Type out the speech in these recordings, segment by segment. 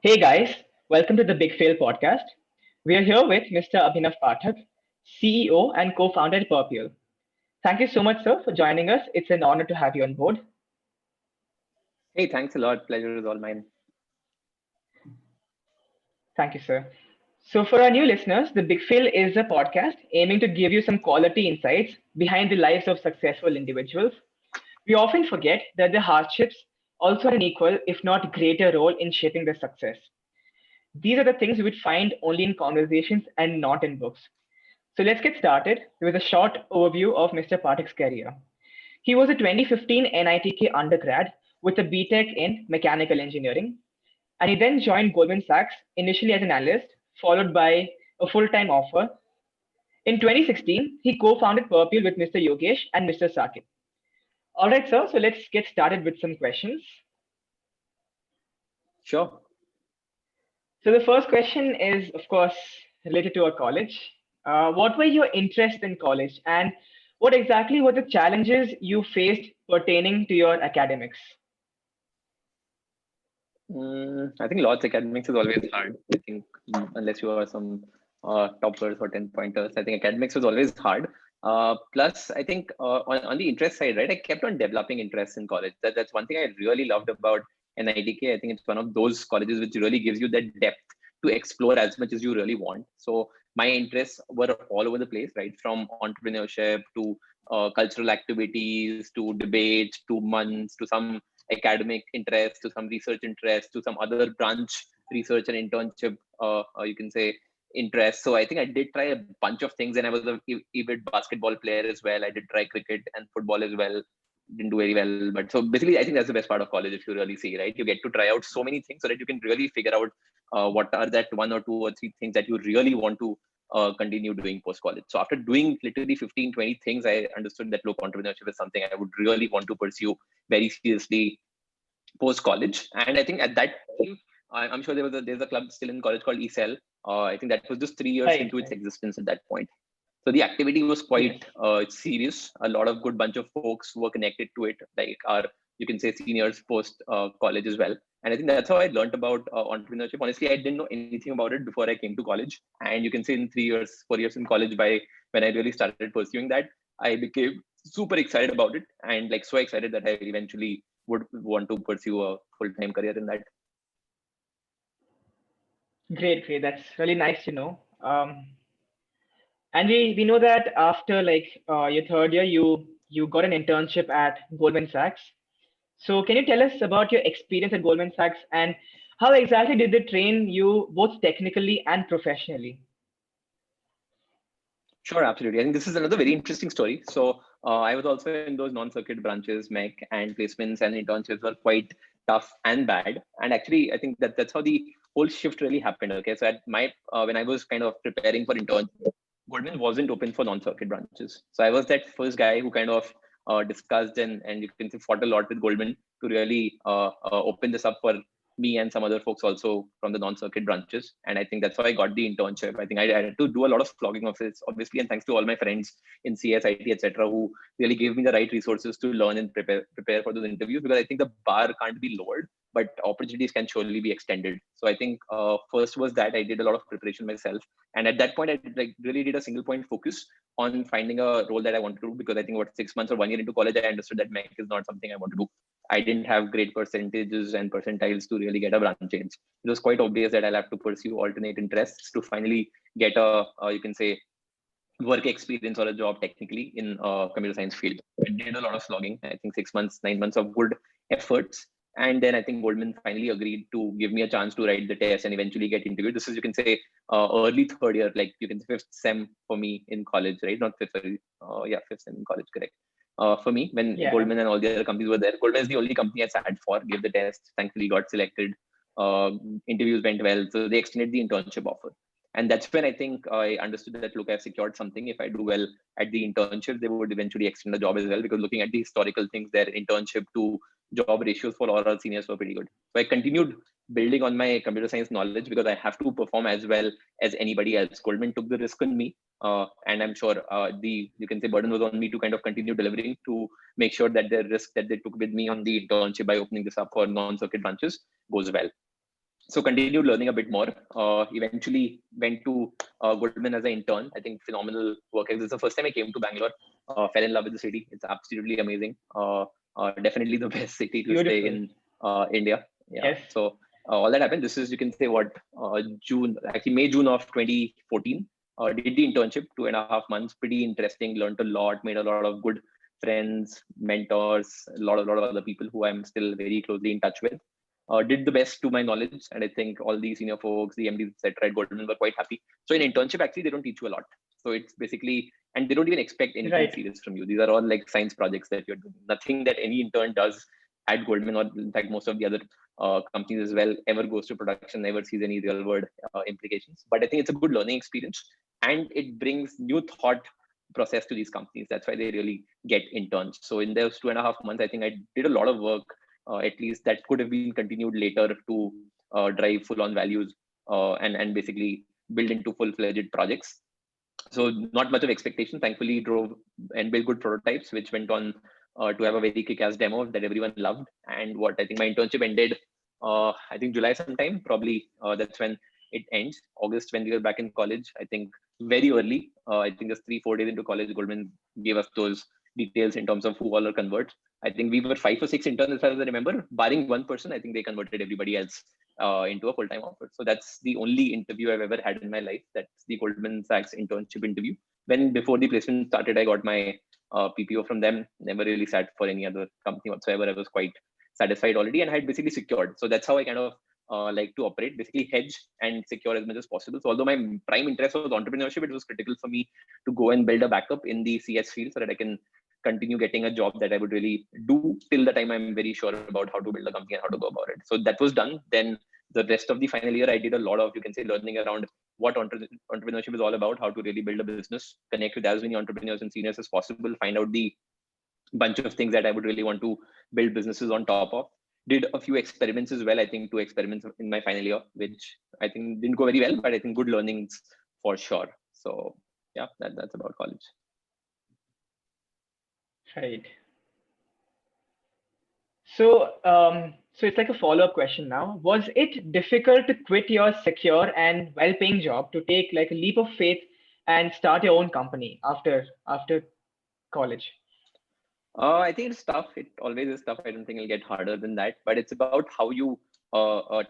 Hey guys, welcome to the Big Fail podcast. We are here with Mr. Abhinav Pathak, CEO and co-founder at Perpule. Thank you so much, sir, for joining us. It's an honor to have you on board. Hey, thanks a lot. Pleasure is all mine. Thank you, sir. So, for our new listeners, the Big Fail is a podcast aiming to give you some quality insights behind the lives of successful individuals. We often forget that the hardships also have an equal, if not greater, role in shaping their success. These are the things we would find only in conversations and not in books. So let's get started with a short overview of Mr. Pathak's career. He was a 2015 NITK undergrad with a BTech in mechanical engineering, and he then joined Goldman Sachs initially as an analyst, followed by a full-time offer. In 2016, he co-founded Perpule with Mr. Yogesh and Mr. Sakit. All right, sir. So let's get started with some questions. Sure. So the first question is, of course, related to our college. What were your interests in college, and what exactly were the challenges you faced pertaining to your academics? I think lots academics is always hard. I think unless you are some toppers or 10 pointers, I think academics was always hard. Plus, I think on the interest side, right, I kept on developing interests in college. That's one thing I really loved about NITK. I think it's one of those colleges which really gives you that depth to explore as much as you really want. So my interests were all over the place, right, from entrepreneurship to cultural activities to debates to months to some academic interest to some research interest to some other branch research and internship you can say interest. So I think I did try a bunch of things, and I was a avid basketball player as well. I did try cricket and football as well. Didn't do very well, but so basically I think that's the best part of college. If you really see, right, you get to try out so many things so that you can really figure out what are that one or two or three things that you really want to continue doing post college. So after doing literally 15, 20 things, I understood that look, entrepreneurship is something I would really want to pursue very seriously post college. And I think at that time, I'm sure there's a club still in college called ESL. I think that was just 3 years Right, into its right. existence at that point. So the activity was Yes. quite serious. A lot of good bunch of folks were connected to it, like our, you can say, seniors post college as well. And I think that's how I learned about entrepreneurship. Honestly, I didn't know anything about it before I came to college. And you can say in 3 years, 4 years in college, by when I really started pursuing that, I became super excited about it, and like so excited that I eventually would want to pursue a full-time career in that. Great, great. That's really nice to know. And we know that after your third year, you got an internship at Goldman Sachs. So can you tell us about your experience at Goldman Sachs and how exactly did they train you both technically and professionally? Sure, absolutely. I think this is another very interesting story. So I was also in those non-circuit branches, MEC, and placements and internships were quite tough and bad. And actually, I think that's how the whole shift really happened. Okay, so at my when I was kind of preparing for internship, Goldman wasn't open for non-circuit branches. So I was that first guy who kind of discussed and you can say fought a lot with Goldman to really open this up for me and some other folks also from the non-circuit branches. And I think that's how I got the internship. I think I had to do a lot of flogging of this, obviously, and thanks to all my friends in CS, IT, etc., who really gave me the right resources to learn and prepare for those interviews, because I think the bar can't be lowered, but opportunities can surely be extended. So I think first was that I did a lot of preparation myself. And at that point, I really did a single point focus on finding a role that I wanted to do, because I think what 6 months or 1 year into college, I understood that MEC is not something I want to do. I didn't have great percentages and percentiles to really get a branch change. It was quite obvious that I'll have to pursue alternate interests to finally get you can say, work experience or a job technically in computer science field. I did a lot of slogging. I think 6 months, 9 months of good efforts. And then I think Goldman finally agreed to give me a chance to write the test and eventually get interviewed. This is, you can say, early third year, like you can say fifth sem for me in college, right? Not fifth, sorry. Fifth sem in college, correct. For me, when Yeah. Goldman and all the other companies were there, Goldman is the only company I sat for, gave the test, thankfully got selected. Interviews went well, so they extended the internship offer. And that's when I think I understood that, look, I've secured something. If I do well at the internship, they would eventually extend the job as well, because looking at the historical things, their internship to job ratios for all our seniors were pretty good. So I continued building on my computer science knowledge, because I have to perform as well as anybody else. Goldman took the risk on me, and I'm sure the, you can say, burden was on me to kind of continue delivering, to make sure that the risk that they took with me on the internship by opening this up for non-circuit branches goes well. So continued learning a bit more. Eventually went to Goldman as an intern. I think phenomenal work. This is the first time I came to Bangalore. Fell in love with the city. It's absolutely amazing. Definitely the best city to stay Beautiful. in India. Yeah. Yes. So all that happened. This is, you can say, what, June, actually May, June of 2014. Did the internship, 2.5 months. Pretty interesting. Learned a lot. Made a lot of good friends, mentors, a lot of other people who I'm still very closely in touch with. Did the best to my knowledge, and I think all the senior folks, the MDs, etc. at Goldman were quite happy. So in internship, actually, they don't teach you a lot. So it's basically, and they don't even expect anything Right. serious from you. These are all like science projects that you're doing. Nothing that any intern does at Goldman, or in fact most of the other companies as well, ever goes to production, never sees any real world implications. But I think it's a good learning experience, and it brings new thought process to these companies. That's why they really get interns. So in those 2.5 months, I think I did a lot of work, at least that could have been continued later to drive full on values, and basically build into full-fledged projects. So not much of expectation. Thankfully, drove and built good prototypes, which went on to have a very kick-ass demo that everyone loved. And what I think my internship ended, I think July sometime, probably that's when it ends. August, when we were back in college, I think very early. I think just 3-4 days into college, Goldman gave us those details in terms of who all are converts. I think we were 5 or 6 interns as far as I remember, barring one person. I think they converted everybody else into a full-time offer. So that's the only interview I've ever had in my life. That's the Goldman Sachs internship interview. When before the placement started, I got my PPO from them. Never really sat for any other company whatsoever. I was quite satisfied already and had basically secured. So that's how I kind of like to operate, basically hedge and secure as much as possible. So although my prime interest was entrepreneurship, it was critical for me to go and build a backup in the CS field so that I can continue getting a job that I would really do till the time I'm very sure about how to build a company and how to go about it. So that was done. Then the rest of the final year, I did a lot of, you can say, learning around what entrepreneurship is all about, how to really build a business, connect with as many entrepreneurs and seniors as possible, find out the bunch of things that I would really want to build businesses on top of. Did a few experiments as well. I think 2 experiments in my final year, which I think didn't go very well, but I think good learnings for sure. So yeah, that's about college. Right. So it's like a follow-up question now. Was it difficult to quit your secure and well-paying job to take like a leap of faith and start your own company after college? I think it's tough. It always is tough. I don't think it'll get harder than that. But it's about how you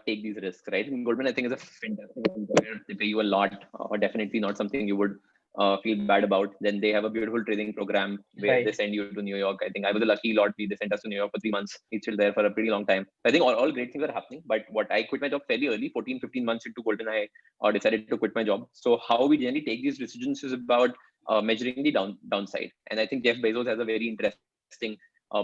take these risks, right? And Goldman, I think, is a fantastic employer. They pay you a lot. Definitely not something you would feel bad about. Then they have a beautiful training program where they Right. send you to New York. I think I was a lucky lot. They sent us to New York for 3 months. It's still there for a pretty long time. I think all great things are happening. But what I quit my job fairly early, 14, 15 months into Goldman, I decided to quit my job. So how we generally take these decisions is about measuring the downside. And I think Jeff Bezos has a very interesting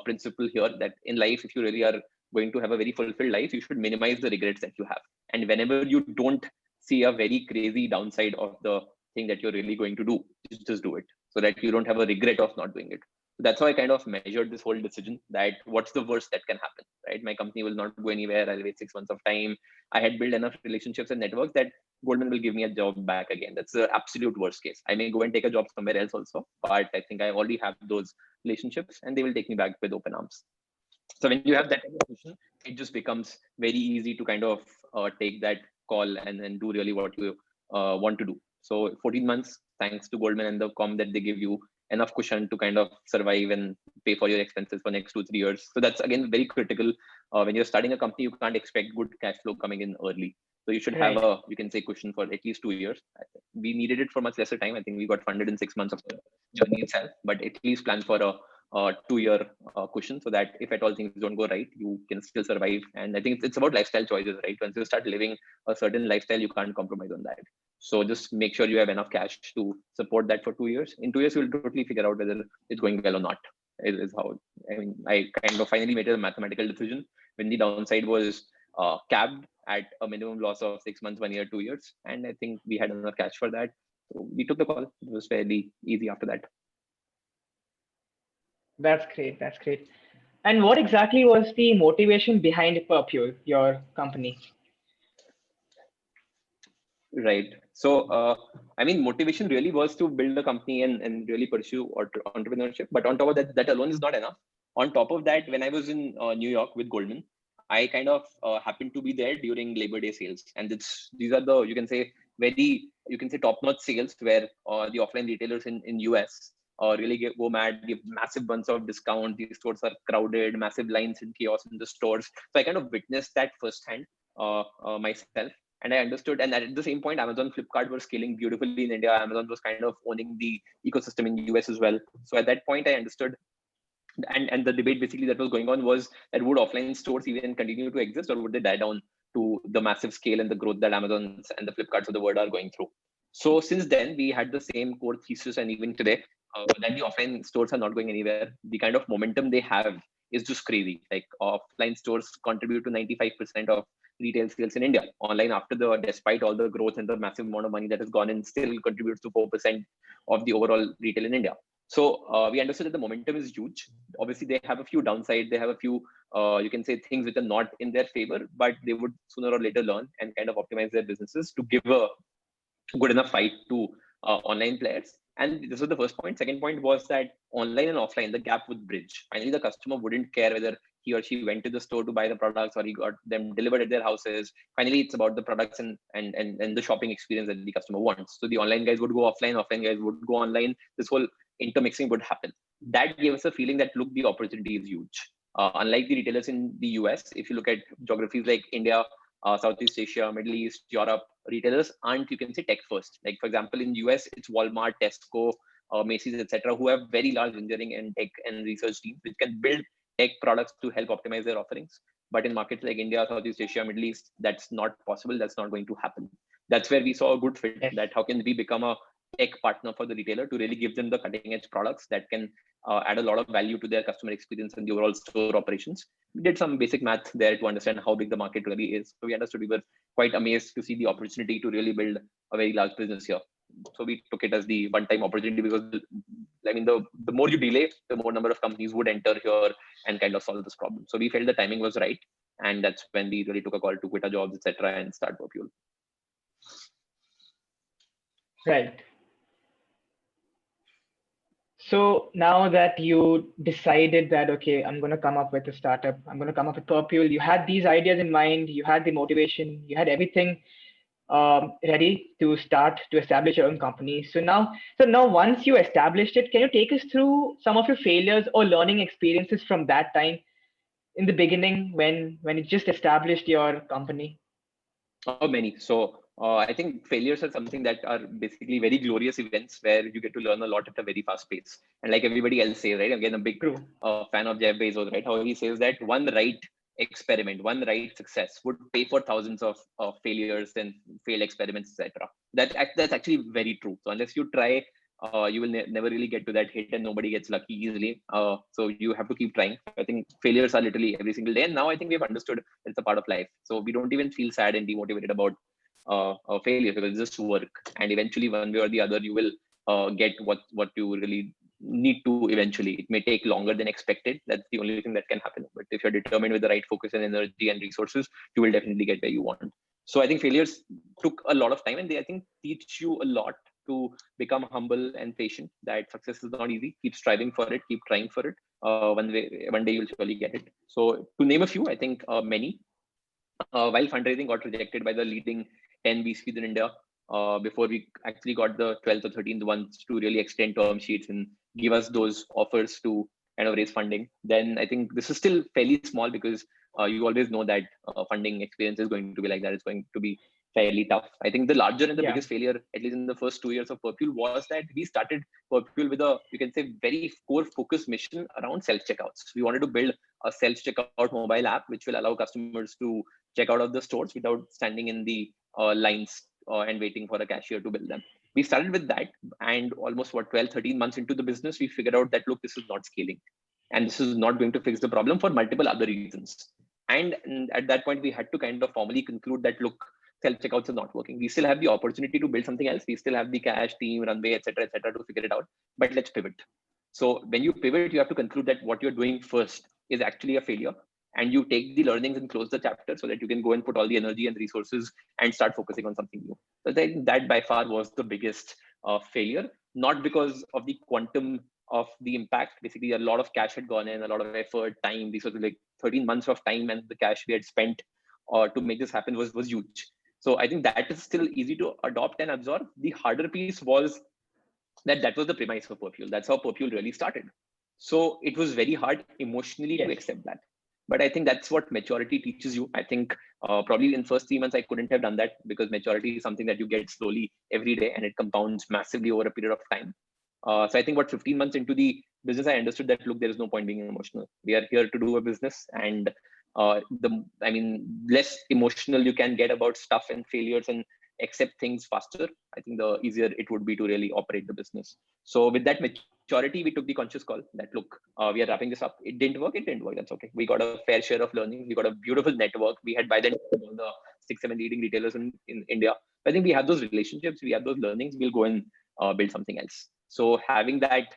principle here that in life, if you really are going to have a very fulfilled life, you should minimize the regrets that you have. And whenever you don't see a very crazy downside of the thing that you're really going to do, just do it so that you don't have a regret of not doing it. So that's how I kind of measured this whole decision, that what's the worst that can happen, right? My company will not go anywhere. I'll wait 6 months of time. I had built enough relationships and networks that Goldman will give me a job back again. That's the absolute worst case. I may go and take a job somewhere else also, but I think I already have those relationships and they will take me back with open arms. So when you have that type of vision, it just becomes very easy to kind of take that call and then do really what you want to do. So 14 months, thanks to Goldman and the com that they give you enough cushion to kind of survive and pay for your expenses for next 2-3 years. So that's again very critical. When you're starting a company, you can't expect good cash flow coming in early. So you should have Right. a, you can say, cushion for at least 2 years. We needed it for much lesser time. I think we got funded in 6 months of the journey itself, but at least plan for a 2-year cushion so that if at all things don't go right, you can still survive. And I think it's about lifestyle choices, right? Once you start living a certain lifestyle, you can't compromise on that. So just make sure you have enough cash to support that for 2 years. In 2 years, you'll totally figure out whether it's going well or not. Is how, I mean, I kind of finally made a mathematical decision when the downside was capped at a minimum loss of 6 months, 1 year, 2 years. And I think we had enough cash for that. So we took the call. It was fairly easy after that. That's great. That's great. And what exactly was the motivation behind Perpule, your company? Right. So, I mean, motivation really was to build a company and really pursue entrepreneurship. But on top of that, that alone is not enough. On top of that, when I was in New York with Goldman, I kind of happened to be there during Labor Day sales, and these are the, you can say, very, you can say, top-notch sales where the offline retailers in US really go mad, give massive bunch of discount. These stores are crowded, massive lines and chaos in the stores. So I kind of witnessed that firsthand myself, and I understood. And at the same point, Amazon, Flipkart were scaling beautifully in India. Amazon was kind of owning the ecosystem in US as well. So at that point, I understood. And the debate basically that was going on was that would offline stores even continue to exist, or would they die down to the massive scale and the growth that Amazons and the Flipkarts of the world are going through. So since then, we had the same core thesis, and even today, that the offline stores are not going anywhere. The kind of momentum they have is just crazy. Like offline stores contribute to 95% of retail sales in India. Online, despite all the growth and the massive amount of money that has gone in, still contributes to 4% of the overall retail in India. So we understood that the momentum is huge. Obviously, they have a few downsides. They have a few, you can say, things which are not in their favor, but they would sooner or later learn and kind of optimize their businesses to give a good enough fight to online players. And this was the first point. Second point was that online and offline, the gap would bridge. Finally, the customer wouldn't care whether he or she went to the store to buy the products or he got them delivered at their houses. Finally, it's about the products and the shopping experience that the customer wants. So the online guys would go offline guys would go online. This whole intermixing would happen. That gave us a feeling that, look, the opportunity is huge. Unlike the retailers in the US, if you look at geographies like India, Southeast Asia, Middle East, Europe, retailers aren't, you can say, tech first. Like, for example, in US, it's Walmart, Tesco, Macy's, etc., who have very large engineering and tech and research teams which can build tech products to help optimize their offerings. But in markets like India, Southeast Asia, Middle East, that's not possible. That's not going to happen. That's where we saw a good fit. Yes. That how can we become a tech partner for the retailer to really give them the cutting edge products that can add a lot of value to their customer experience and the overall store operations. We did some basic math there to understand how big the market really is. So we understood, we were quite amazed to see the opportunity to really build a very large business here. So we took it as the one-time opportunity, because I mean, the more you delay, the more number of companies would enter here and kind of solve this problem. So we felt the timing was right, and that's when we really took a call to quit our jobs, etc., and start Perpule. Right. So now that you decided that, okay, I'm going to come up with a startup, I'm going to come up with Perpule, you had these ideas in mind, you had the motivation, you had everything ready to start to establish your own company. So now once you established it, can you take us through some of your failures or learning experiences from that time in the beginning when you just established your company? Many. So I think failures are something that are basically very glorious events where you get to learn a lot at a very fast pace. And like everybody else says, right? Again, a big fan of Jeff Bezos, right? How he says that one right experiment, one right success would pay for thousands of failures and failed experiments, etc. That's actually very true. So unless you try, you will never really get to that hit, and nobody gets lucky easily. So you have to keep trying. I think failures are literally every single day, and now I think we've understood it's a part of life. So we don't even feel sad and demotivated about failure, because it's just work, and eventually one way or the other you will get what you really need to eventually. It may take longer than expected. That's the only thing that can happen. But if you're determined with the right focus and energy and resources, you will definitely get where you want. So I think failures took a lot of time, and they, I think, teach you a lot to become humble and patient, that success is not easy. Keep striving for it, keep trying for it. One day you'll surely get it. So to name a few, I think many. While fundraising got rejected by the leading 10 VCs in India, before we actually got the 12th or 13th ones to really extend term sheets and give us those offers to kind of raise funding, then I think this is still fairly small, because you always know that funding experience is going to be like that. It's going to be fairly tough. I think the larger and the biggest failure, at least in the first 2 years of Perpule, was that we started Perpule with a, you can say, very core focused mission around self-checkouts. We wanted to build a self-checkout mobile app, which will allow customers to check out of the stores without standing in the lines and waiting for a cashier to bill them. We started with that, and almost 12, 13 months into the business, we figured out that, look, this is not scaling, and this is not going to fix the problem for multiple other reasons. And at that point, we had to kind of formally conclude that, look, self-checkouts are not working. We still have the opportunity to build something else. We still have the cash team, runway, etc., to figure it out, but let's pivot. So when you pivot, you have to conclude that what you're doing first is actually a failure, and you take the learnings and close the chapter so that you can go and put all the energy and resources and start focusing on something new. So I think that by far was the biggest failure, not because of the quantum of the impact. Basically, a lot of cash had gone in, a lot of effort, time. These were like 13 months of time, and the cash we had spent to make this happen was huge. So I think that is still easy to adopt and absorb. The harder piece was that was the premise for Perpule. That's how Perpule really started. So it was very hard emotionally to Yes. accept that. But I think that's what maturity teaches you. I think probably in first 3 months, I couldn't have done that, because maturity is something that you get slowly every day, and it compounds massively over a period of time. So I think what 15 months into the business, I understood that, look, there is no point being emotional. We are here to do a business, and less emotional you can get about stuff and failures and accept things faster, I think the easier it would be to really operate the business. So with that maturity, we took the conscious call that, look, we are wrapping this up. It didn't work. That's okay. We got a fair share of learning. We got a beautiful network. We had by then all the 6-7 leading retailers in India. I think we have those relationships. We have those learnings. We'll go and build something else. So having that,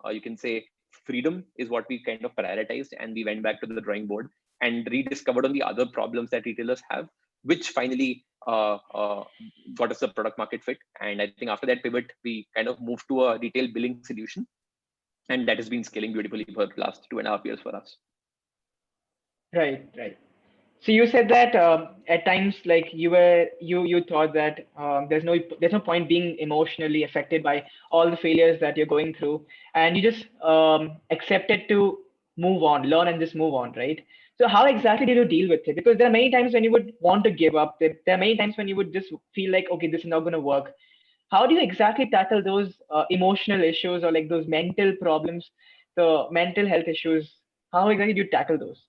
you can say, freedom is what we kind of prioritized, and we went back to the drawing board and rediscovered on the other problems that retailers have, which finally got us the product market fit. And I think after that pivot, we kind of moved to a retail billing solution, and that has been scaling beautifully for the last 2.5 years for us. Right. So you said that at times, like you thought that there's no point being emotionally affected by all the failures that you're going through, and you just accepted to move on, learn, and just move on, right? So how exactly did you deal with it? Because there are many times when you would want to give up. There are many times when you would just feel like, okay, this is not going to work. How do you exactly tackle those emotional issues, or like those mental problems, the mental health issues? How exactly do you tackle those?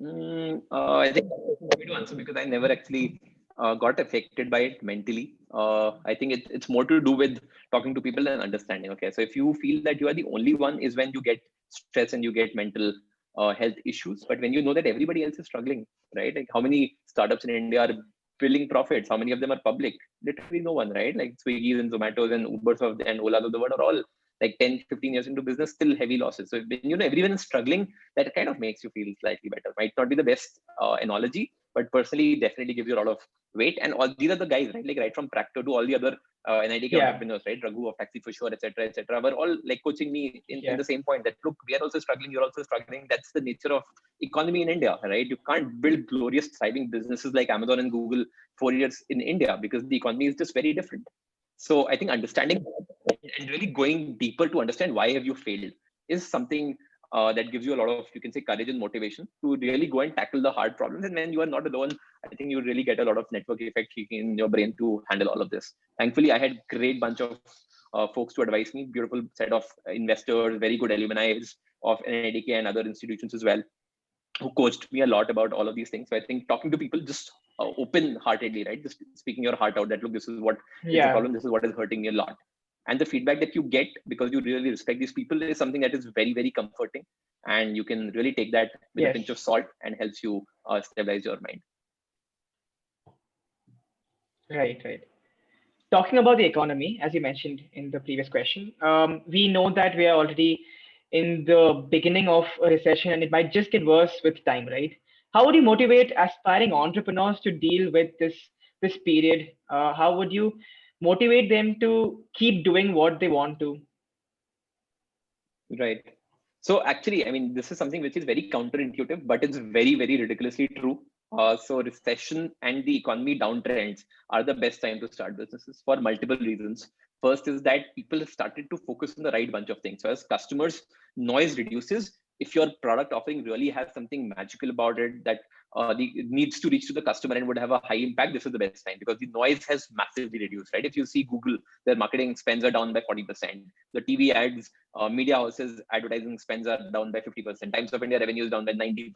I think that's a to answer, because I never actually got affected by it mentally. I think it's more to do with talking to people and understanding. Okay, so if you feel that you are the only one, is when you get stress and you get mental health issues. But when you know that everybody else is struggling, right? Like, how many startups in India are billing profits? How many of them are public? Literally no one, right? Like Swiggy's and Zomato's and Ubers and Ola's of the world are all like 10, 15 years into business, still heavy losses. So when you know everyone is struggling, that kind of makes you feel slightly better. Might not be the best analogy, but personally, definitely gives you a lot of weight. And all these are the guys, right? Like right from Practo to all the other NITK Yeah. entrepreneurs, right? Raghu of Taxi for Sure, etc., were all like coaching me in Yeah. the same point that, look, we are also struggling, you're also struggling. That's the nature of economy in India, right? You can't build glorious thriving businesses like Amazon and Google 4 years in India, because the economy is just very different. So I think understanding and really going deeper to understand why have you failed is something that gives you a lot of, you can say, courage and motivation to really go and tackle the hard problems. And when you are not alone, I think you really get a lot of network effect in your brain to handle all of this. Thankfully, I had great bunch of folks to advise me, beautiful set of investors, very good alumni of NITK and other institutions as well, who coached me a lot about all of these things. So I think talking to people just open-heartedly, right? Just speaking your heart out that, look, this is what is the problem. This is what is hurting me a lot. And the feedback that you get, because you really respect these people, is something that is very, very comforting. And you can really take that with a pinch of salt, and helps you stabilize your mind. Right. Talking about the economy, as you mentioned in the previous question, we know that we are already in the beginning of a recession, and it might just get worse with time, right? How would you motivate aspiring entrepreneurs to deal with this period? How would you motivate them to keep doing what they want to? Right. So actually, I mean, this is something which is very counterintuitive, but it's very, very ridiculously true. So recession and the economy downtrends are the best time to start businesses for multiple reasons. First is that people have started to focus on the right bunch of things. So as customers, noise reduces. If your product offering really has something magical about it that needs to reach to the customer and would have a high impact, this is the best time, because the noise has massively reduced, right? If you see Google, their marketing spends are down by 40%. The TV ads, media houses advertising spends are down by 50%. Times of India revenue is down by 90%.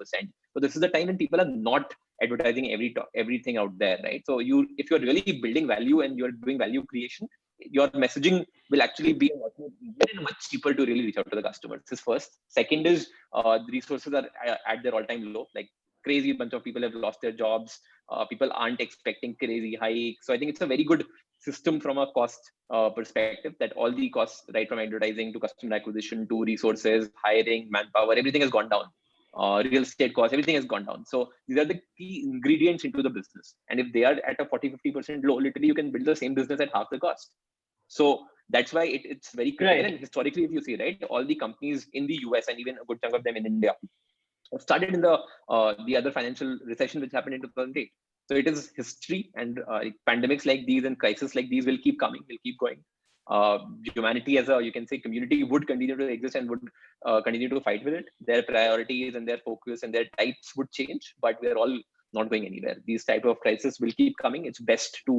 So this is the time when people are not advertising everything out there, right? So if you're really building value and you're doing value creation, your messaging will actually be a lot more easier and much cheaper to really reach out to the customers. This is first. Second is the resources are at their all-time low. Like crazy bunch of people have lost their jobs. People aren't expecting crazy hikes. So I think it's a very good system from a cost perspective, that all the costs, right from advertising to customer acquisition to resources, hiring, manpower, everything has gone down. Real estate costs, everything has gone down. So these are the key ingredients into the business. And if they are at a 40-50% low, literally you can build the same business at half the cost. So that's why it's very critical. Right. And historically, if you see, right, all the companies in the US and even a good chunk of them in India started in the other financial recession which happened in 2008. So it is history, and pandemics like these and crises like these will keep coming, will keep going. Humanity as a, you can say, community would continue to exist and would continue to fight with it. Their priorities and their focus and their types would change, but we're all not going anywhere. These type of crises will keep coming. It's best to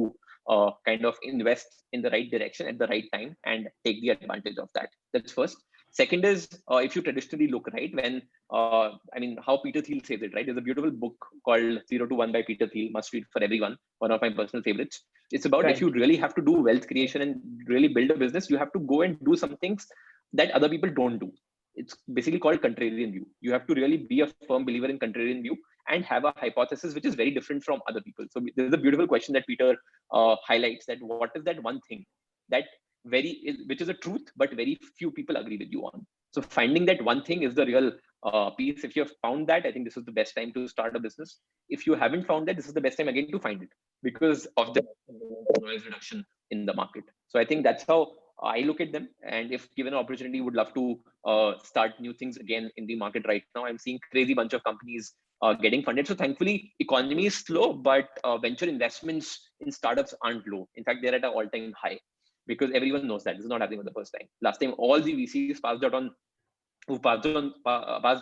kind of invest in the right direction at the right time and take the advantage of that. That's first. Second is, if you traditionally look, right, when I mean, how Peter Thiel says it, right? There's a beautiful book called 0 to 1 by Peter Thiel, must read for everyone, one of my personal favorites. It's about, if you really have to do wealth creation and really build a business, you have to go and do some things that other people don't do. It's basically called contrarian view. You have to really be a firm believer in contrarian view and have a hypothesis which is very different from other people. So there's a beautiful question that Peter highlights, that what is that one thing that which is a truth, but very few people agree with you on. So finding that one thing is the real piece. If you have found that, I think this is the best time to start a business. If you haven't found that, this is the best time again to find it, because of the noise reduction in the market. So I think that's how I look at them. And if given an opportunity, would love to start new things again in the market right now. I'm seeing crazy bunch of companies getting funded. So thankfully, economy is slow, but venture investments in startups aren't low. In fact, they're at an all-time high, because everyone knows that this is not happening for the first time. Last time, all the VCs passed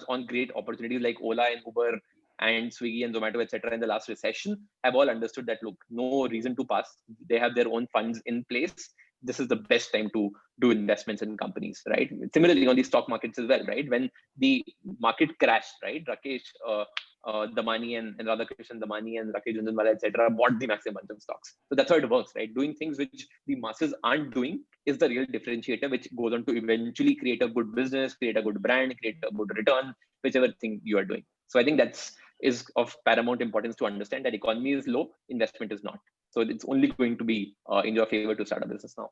on great opportunities like Ola and Uber and Swiggy and Zomato, etc. in the last recession, have all understood that, look, no reason to pass. They have their own funds in place. This is the best time to do investments in companies, right? Similarly, on the stock markets as well, right? When the market crashed, right? Rakesh Damani and Radhakrishnan Damani and Rakesh Jhunjhunwala, etc., bought the maximum bunch of stocks. So that's how it works, right? Doing things which the masses aren't doing is the real differentiator, which goes on to eventually create a good business, create a good brand, create a good return, whichever thing you are doing. So I think is of paramount importance to understand that economy is low, investment is not. So it's only going to be in your favor to start a business now.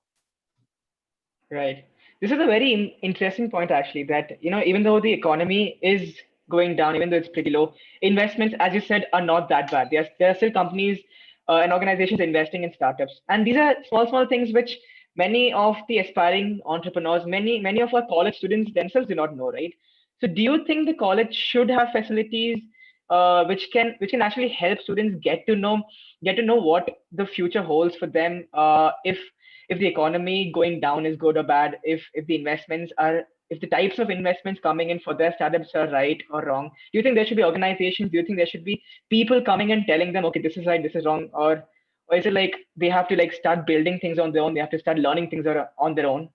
Right. This is a very interesting point, actually, that, even though the economy is going down, even though it's pretty low, investments, as you said, are not that bad. There are still companies and organizations investing in startups. And these are small things which many of the aspiring entrepreneurs, many of our college students themselves do not know, right? So do you think the college should have facilities which can actually help students get to know what the future holds for them, if the economy going down is good or bad, if the types of investments coming in for their startups are right or wrong? Do you think there should be organizations? Do you think there should be people coming and telling them, okay, this is right, this is wrong, or is it like they have to like start building things on their own? They have to start learning things on their own.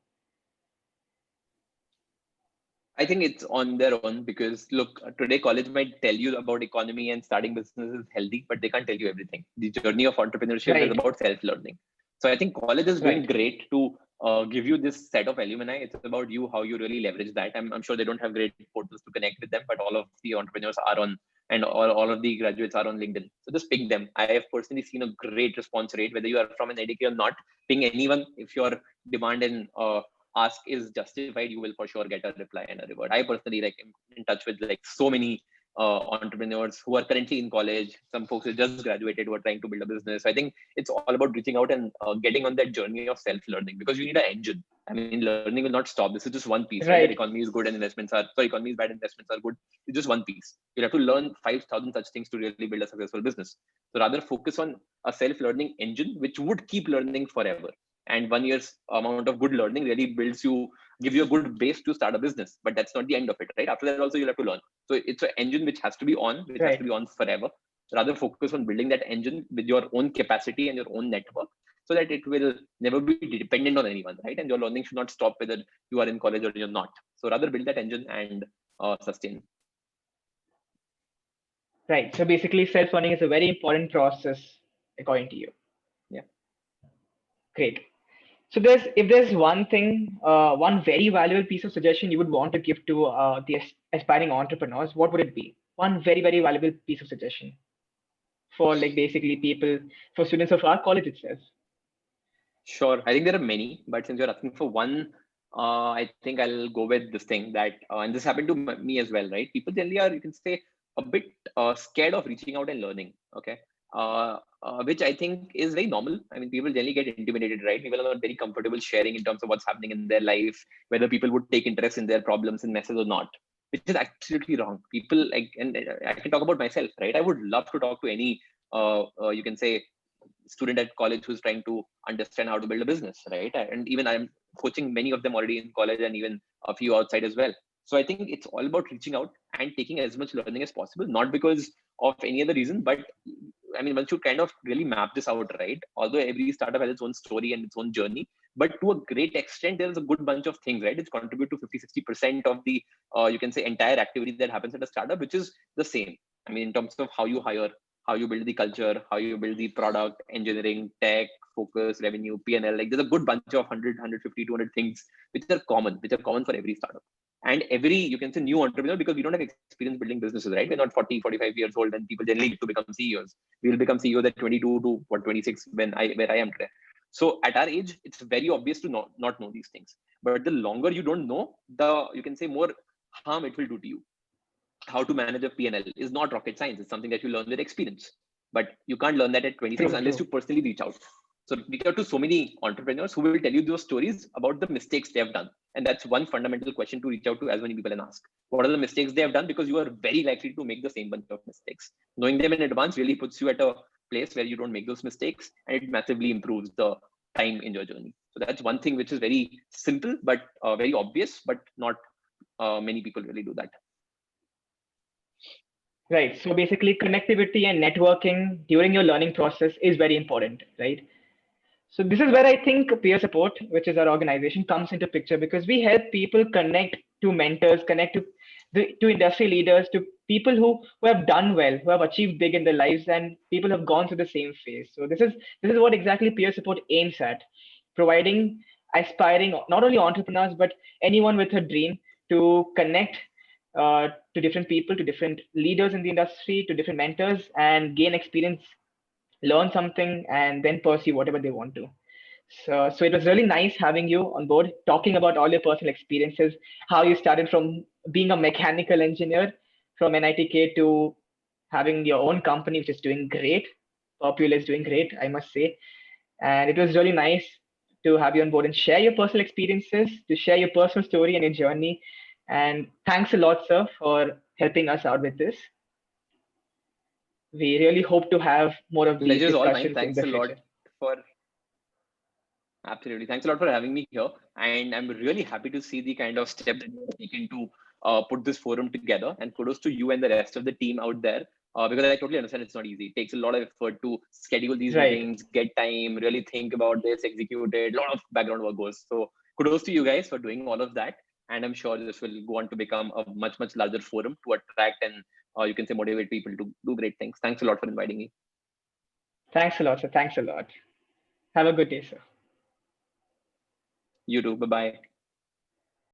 I think it's on their own, because look, today college might tell you about economy and starting business is healthy, but they can't tell you everything. The journey of entrepreneurship is Right. about self-learning. So I think college is doing Right. great to give you this set of alumni. It's about you, how you really leverage that. I'm sure they don't have great portals to connect with them, but all of the entrepreneurs are on, and all of the graduates are on LinkedIn. So just ping them. I have personally seen a great response rate, whether you are from an NITK or not. Ping anyone. If your demand and ask is justified, you will for sure get a reply and a reward. I personally like am in touch with like so many entrepreneurs who are currently in college. Some folks who just graduated who are trying to build a business. I think it's all about reaching out and getting on that journey of self-learning, because you need an engine. I mean, learning will not stop. This is just one piece, right? That Right. economy is good and economy is bad, investments are good. It's just one piece. You'll have to learn 5,000 such things to really build a successful business. So rather focus on a self-learning engine, which would keep learning forever. And 1 year's amount of good learning really give you a good base to start a business. But that's not the end of it, right? After that also you'll have to learn. So it's an engine which has to be on, has to be on forever. Rather focus on building that engine with your own capacity and your own network, so that it will never be dependent on anyone, right? And your learning should not stop whether you are in college or you're not. So rather build that engine and sustain. Right. So basically, self-learning is a very important process, according to you. Yeah. Great. So if there's one very valuable piece of suggestion you would want to give to the aspiring entrepreneurs, what would it be? One very, very valuable piece of suggestion for like basically people, for students of our college itself. Sure. I think there are many, but since you're asking for one, I think I'll go with this thing that, and this happened to me as well, right? People generally are, you can say, a bit scared of reaching out and learning. Okay. which I think is very normal. I mean, people generally get intimidated, right? People are not very comfortable sharing in terms of what's happening in their life, whether people would take interest in their problems and messes or not, which is absolutely wrong. People like, and I can talk about myself, right? I would love to talk to any, you can say, student at college who's trying to understand how to build a business, right? And even I'm coaching many of them already in college and even a few outside as well. So I think it's all about reaching out and taking as much learning as possible, not because of any other reason, but I mean, once you kind of really map this out, right? Although every startup has its own story and its own journey, but to a great extent, there's a good bunch of things, right? It's contribute to 50-60% of the, you can say, entire activity that happens at a startup, which is the same. I mean, in terms of how you hire, how you build the culture, how you build the product, engineering, tech, focus, revenue, P&L. Like there's a good bunch of 100, 150, 200 things which are common for every startup. And every, you can say, new entrepreneur, because we don't have experience building businesses, right? We're not 40, 45 years old and people generally get to become CEOs. We will become CEOs at 22 to 26 where I am today. So at our age, it's very obvious to not know these things. But the longer you don't know, the, you can say, more harm it will do to you. How to manage a P&L is not rocket science. It's something that you learn with experience. But you can't learn that at 26 unless you personally reach out. So reach out to so many entrepreneurs who will tell you those stories about the mistakes they have done. And that's one fundamental question to reach out to as many people and ask. What are the mistakes they have done? Because you are very likely to make the same bunch of mistakes. Knowing them in advance really puts you at a place where you don't make those mistakes, and it massively improves the time in your journey. So that's one thing which is very simple, but very obvious, but not many people really do that. Right. So basically, connectivity and networking during your learning process is very important, right? So this is where I think peer support, which is our organization, comes into picture, because we help people connect to mentors, connect to industry leaders, to people who have done well, who have achieved big in their lives, and people have gone through the same phase. So this is what exactly peer support aims at, providing aspiring not only entrepreneurs but anyone with a dream to connect to different people, to different leaders in the industry, to different mentors, and gain experience, learn something, and then pursue whatever they want to. So it was really nice having you on board, talking about all your personal experiences, how you started from being a mechanical engineer from NITK to having your own company, which is doing great. Perpule is doing great, I must say. And it was really nice to have you on board and share your personal experiences, to share your personal story and your journey. And thanks a lot, sir, for helping us out with this. We really hope to have more of these Pleasure is all mine. discussions in Thanks the a lot future. for Absolutely. Thanks a lot for having me here. And I'm really happy to see the kind of step that you have taken to put this forum together. And kudos to you and the rest of the team out there. Because I totally understand it's not easy. It takes a lot of effort to schedule these Right. meetings, get time, really think about this, execute it. A lot of background work goes. So kudos to you guys for doing all of that. And I'm sure this will go on to become a much, much larger forum to attract and you can say motivate people to do great things. Thanks a lot for inviting me. Thanks a lot, sir. Thanks a lot. Have a good day, sir. You too. Bye-bye.